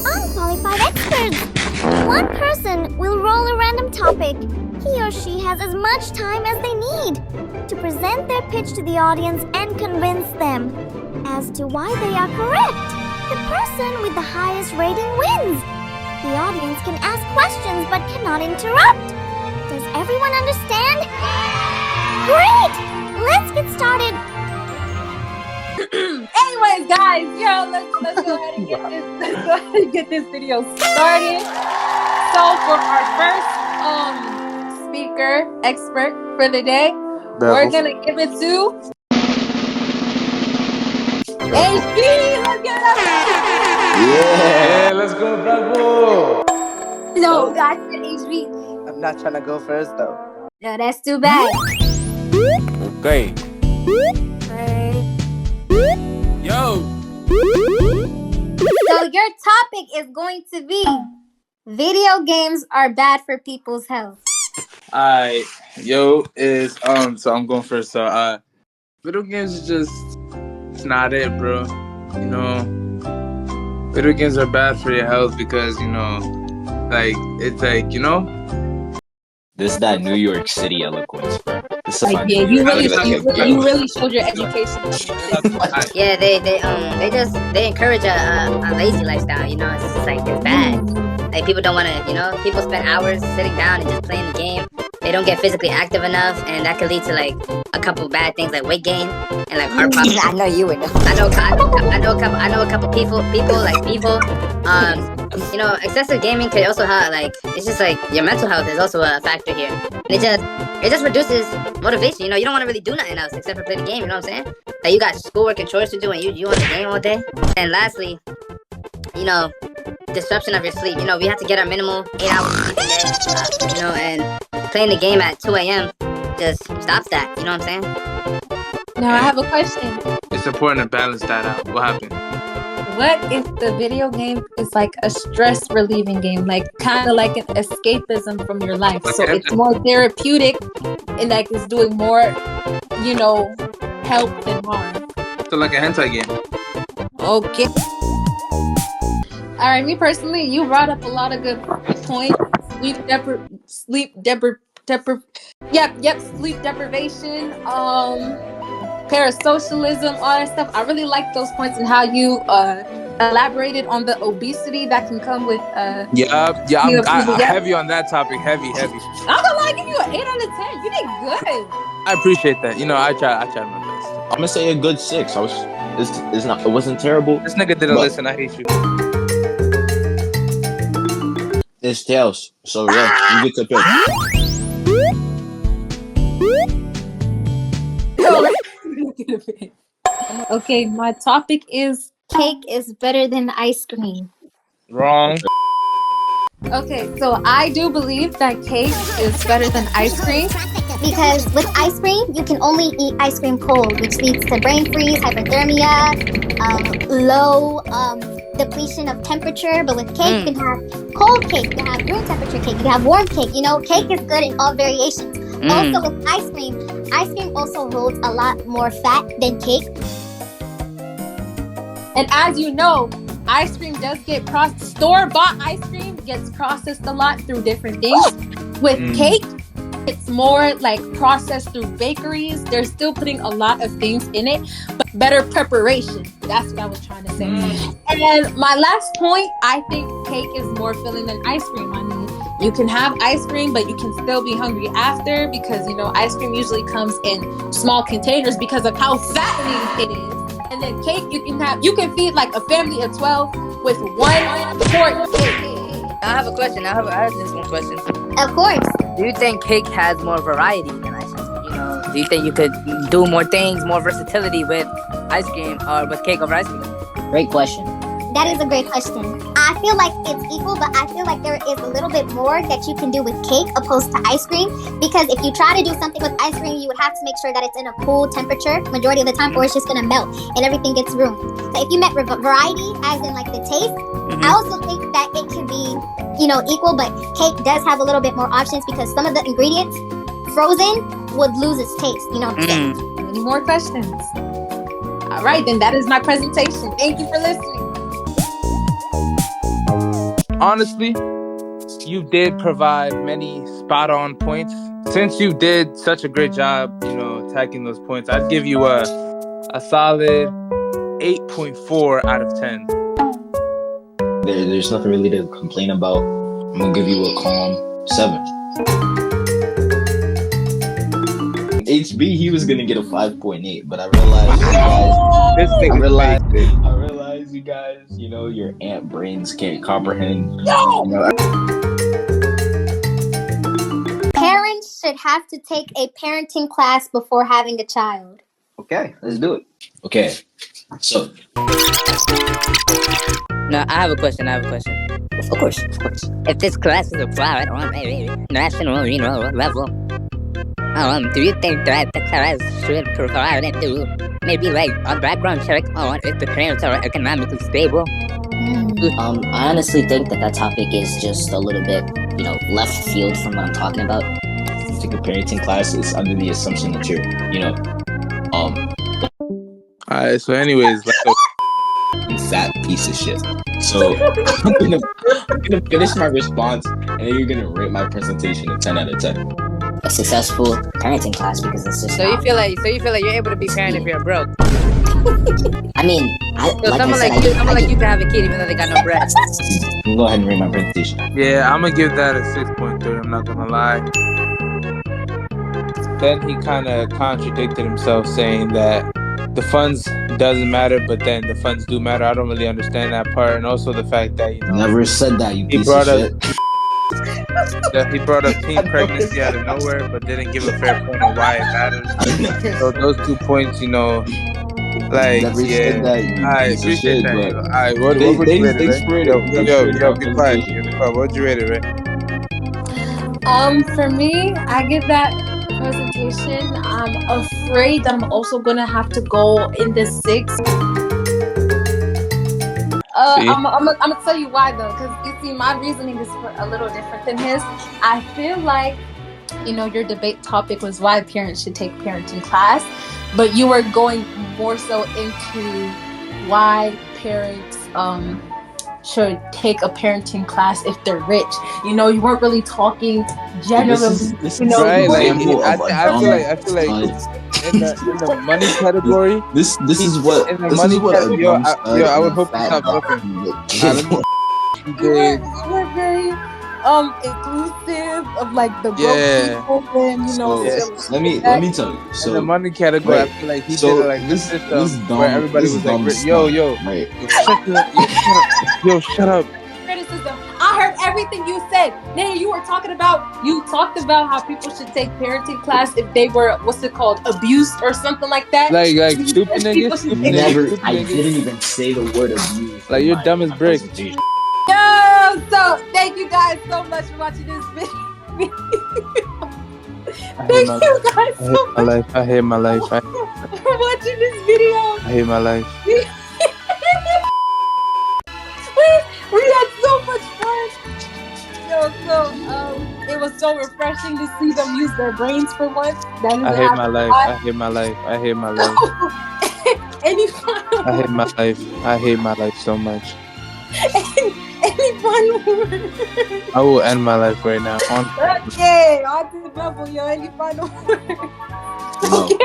Unqualified Experts! One person will roll a random topic. He or she has as much time as they need to present their pitch to the audience and convince them as to why they are correct. The person with the highest rating wins. The audience can ask questions but cannot interrupt. Does everyone understand? Great! Let's get started. Anyways, guys, let's go ahead and get this video started. So for our first speaker expert for the day, Bevil. we're gonna give it to HB. Let's get it up. Yeah, let's go, Bevil. No, I said HB. I'm not trying to go first though. No, that's too bad. Okay. Yo. So your topic is going to be video games are bad for people's health. So I'm going first. So video games is just, it's not it, bro. You know, video games are bad for your health because, you know, like, it's like, you know, This is that New York City eloquence, bro. Like, yeah, you really showed your education. Yeah, they encourage a lazy lifestyle. You know, it's just like it's bad. Like people don't want to, you know, people spend hours sitting down and just playing the game. They don't get physically active enough, and that could lead to like a couple bad things like weight gain and like heart problems. I know you would know. I know a couple people. You know, excessive gaming could also have like, it's just like your mental health is also a factor here. And it just reduces motivation. You know, you don't want to really do nothing else except for play the game. You know what I'm saying? Like you got schoolwork and chores to do, and you on the game all day. And lastly, you know, disruption of your sleep. You know, we have to get our minimal 8 hours sleep a day. You know, and playing the game at 2 a.m. just stops that. You know what I'm saying? Now I have a question. it's important to balance that out. What happened? What if the video game is like a stress relieving game, like kind of like an escapism from your life? So it's more therapeutic and like it's doing more, you know, help than harm. So like a hentai game. Okay. All right, me personally, you brought up a lot of good points. Sleep deprivation, parasocialism, all that stuff. I really like those points and how you elaborated on the obesity that can come with I'm people, heavy on that topic. Heavy. I'm gonna lie, give you an 8 out of 10. You did good. I appreciate that. You know, I tried my best. I'm gonna say a good 6. It wasn't terrible. This nigga didn't listen. I hate you. It's tails. So yeah, you get to pick. Okay, my topic is cake is better than ice cream. Wrong. Okay, so I do believe that cake is better than ice cream. Because with ice cream, you can only eat ice cream cold, which leads to brain freeze, hypothermia, low depletion of temperature. But with cake, you can have cold cake, you can have room temperature cake, you can have warm cake. You know, cake is good in all variations. Also with ice cream also holds a lot more fat than cake. And as you know, ice cream does get processed. Store-bought ice cream gets processed a lot through different things. With cake, it's more like processed through bakeries. They're still putting a lot of things in it, but better preparation. That's what I was trying to say. And my last point, I think cake is more filling than ice cream. I mean, you can have ice cream, but you can still be hungry after because, you know, ice cream usually comes in small containers because of how fattening it is. And then cake, you can feed like a family of 12 with one quart cake. I have a question. I have just one question. Of course. Do you think cake has more variety than ice cream? You know, do you think you could do more things, more versatility with ice cream or with cake over ice cream? Great question. That is a great question. I feel like it's equal, but I feel like there is a little bit more that you can do with cake opposed to ice cream. Because if you try to do something with ice cream, you would have to make sure that it's in a cool temperature majority of the time, or it's just gonna melt and everything gets ruined. So if you meant variety, as in like the taste, I also think that it could be, equal, but cake does have a little bit more options because some of the ingredients frozen would lose its taste. You know what I'm saying? Any more questions? All right, then that is my presentation. Thank you for listening. Honestly, you did provide many spot-on points. Since you did such a great job, attacking those points, I'd give you a solid 8.4 out of 10. There's nothing really to complain about. I'm gonna give you a calm 7. HB, he was gonna get a 5.8, but I realized you guys. I realized you guys. Your ant brains can't comprehend. Parents should have to take a parenting class before having a child. Okay, let's do it. Okay, so. No, I have a question. Of course. If this class is applied on a national level, do you think that the class should provide and do maybe like a background check on if the parents are economically stable? I honestly think that topic is just a little bit, left field from what I'm talking about. Take a parenting class is under the assumption that you're, Alright, so anyways, let's go. Fat piece of shit. So I'm gonna finish my response, and then you're gonna rate my presentation a 10 out of 10. A successful parenting class because it's just. So you feel like you're able to be parent if you're broke. I mean, someone like you can have a kid even though they got no bread. Go ahead and rate my presentation. Yeah, I'm gonna give that a 6.3. I'm not gonna lie. Then he kind of contradicted himself, saying that the funds doesn't matter, but then the funds do matter. I don't really understand that part, and also the fact that never said that. You piece of shit. He brought up teen pregnancy out of nowhere, but didn't give a fair point on why it matters. So those 2 points, Never said that. I appreciate that. Alright, what would you rate it, Ray? Yo, be quiet. What would you rate it, Ray? For me, I give that presentation. I'm afraid that I'm also gonna have to go in the 6. I'm gonna tell you why though, because you see, my reasoning is a little different than his. I feel like, your debate topic was why parents should take parenting class, but you were going more so into why parents should take a parenting class if they're rich. You weren't really talking generally. This is right. I feel like in the money category. This is what in the money category. I would hope you stop talking. We're very inclusive of like the broke people, and let me tell you. So in the money category, I feel like he did it like this where everybody was like, shut up. Criticism. I heard everything you said. Then you talked about how people should take parenting class if they were abused or something like that. Like stupid niggas. I didn't even say the word abuse. Like you're dumb as bricks. Yo, so thank you guys so much for watching this video. Thank you guys so much. I hate my life. For watching this video. I hate my life. We had so much fun. It was so refreshing to see them use their brains for once. I hate my life. I hate my life. Any final I hate my life. I hate my life so much. Any final words? I will end my life right now. Okay, on to the Bevil, yo. Any final words? No. Okay.